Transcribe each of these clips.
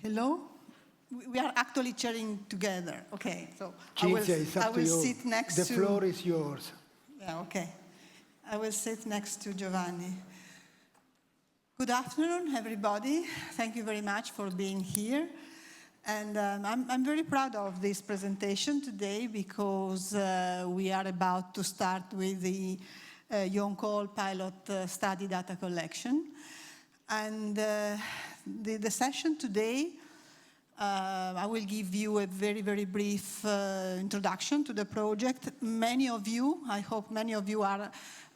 Hello? We are actually chairing together. Okay, so Cinzia, I will sit next to... The floor is yours. Yeah, okay. I will sit next to Giovanni. Good afternoon, everybody. Thank you very much for being here. And I'm very proud of this presentation today because we are about to start with the YONCALL pilot study data collection. And the session today, I will give you a very, very brief introduction to the project. Many of you, I hope many of you are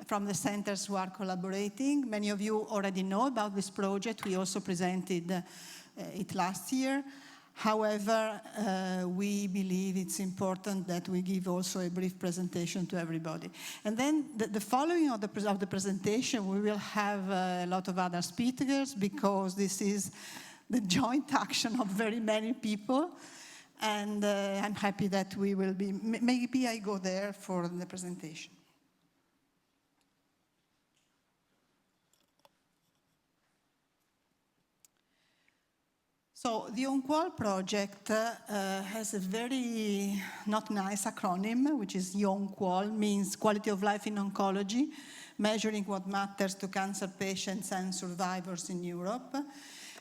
from the centers who are collaborating. Many of you already know about this project. We also presented it last year. However, we believe it's important that we give also a brief presentation to everybody. And then the following of the presentation, we will have a lot of other speakers because this is the joint action of very many people. And I'm happy that we will be, maybe I go there for the presentation. So the YONCALL project has a very not nice acronym, which is YONCALL, means Quality of Life in Oncology, measuring what matters to cancer patients and survivors in Europe.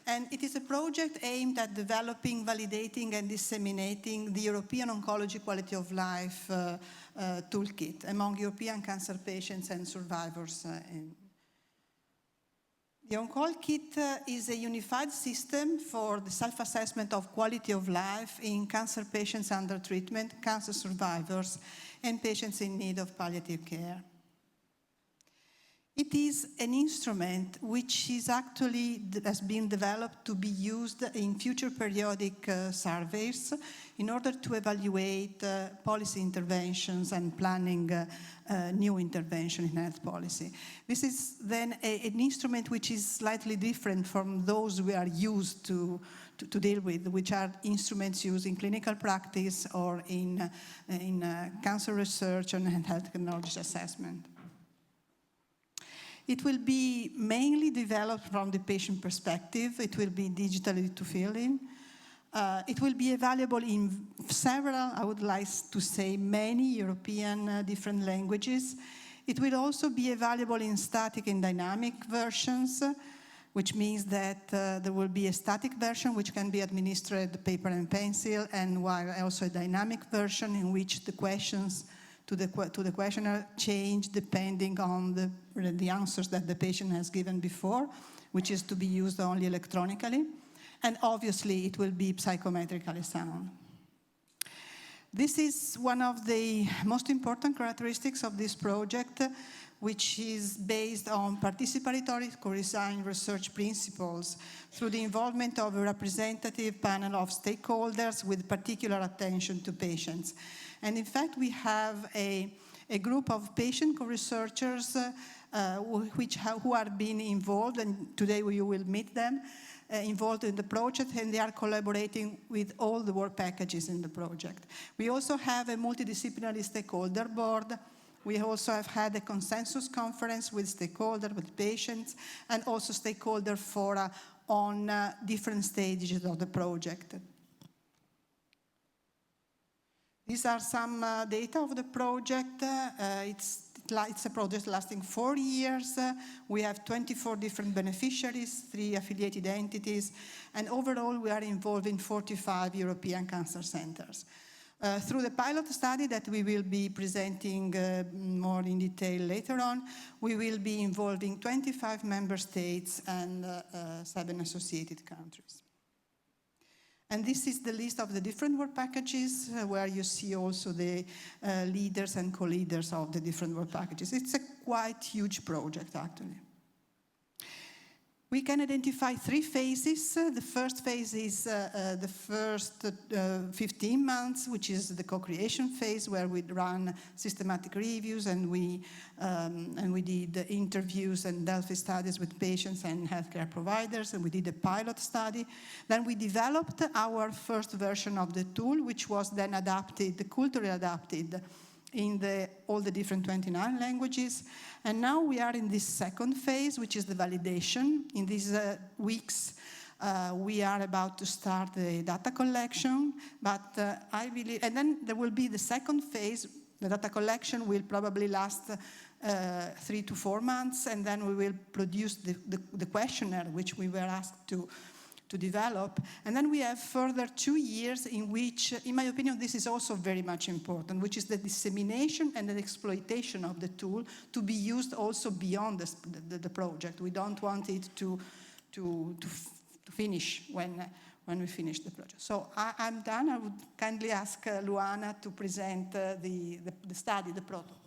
And it is a project aimed at developing, validating, and disseminating the European Oncology Quality of Life toolkit among European cancer patients and survivors. The YONCALL kit is a unified system for the self-assessment of quality of life in cancer patients under treatment, cancer survivors, and patients in need of palliative care. It is an instrument which is actually has been developed to be used in future periodic surveys in order to evaluate policy interventions and planning new intervention in health policy. This is then an instrument which is slightly different from those we are used to deal with, which are instruments used in clinical practice or in cancer research and health technology assessment. It will be mainly developed from the patient perspective. It will be digitally to fill in. It will be available in several, I would like to say, many European different languages. It will also be available in static and dynamic versions, which means that there will be a static version which can be administered paper and pencil, and while also a dynamic version in which the questions to the questionnaire change depending on the answers that the patient has given before, which is to be used only electronically. And obviously, it will be psychometrically sound. This is one of the most important characteristics of this project, which is based on participatory co-design research principles through the involvement of a representative panel of stakeholders with particular attention to patients. And in fact, we have a group of patient co-researchers who are being involved, and today you will meet them, involved in the project, and they are collaborating with all the work packages in the project. We also have a multidisciplinary stakeholder board. We also have had a consensus conference with stakeholders, with patients, and also stakeholder fora on different stages of the project. These are some data of the project. It's a project lasting 4 years. We have 24 different beneficiaries, 3 affiliated entities, and overall we are involved in 45 European cancer centers. Through the pilot study that we will be presenting more in detail later on, we will be involved in 25 member states and 7 associated countries. And this is the list of the different work packages where you see also the leaders and co-leaders of the different work packages. It's a quite huge project, actually. We can identify 3 phases. The first phase is the first 15 months, which is the co-creation phase, where we run systematic reviews and we did interviews and Delphi studies with patients and healthcare providers, and we did a pilot study. Then we developed our first version of the tool, which was then adapted, culturally adapted, in all the different 29 languages. And now we are in this second phase, which is the validation. In these weeks, We are about to start the data collection, but I believe, and then there will be the second phase. The data collection will probably last 3 to 4 months, and then we will produce the questionnaire which we were asked to develop. And then we have further 2 years in which, in my opinion, this is also very much important, which is the dissemination and the exploitation of the tool to be used also beyond the project. We don't want it to finish when we finish the project. So I'm done. I would kindly ask Luana to present the study, the protocol.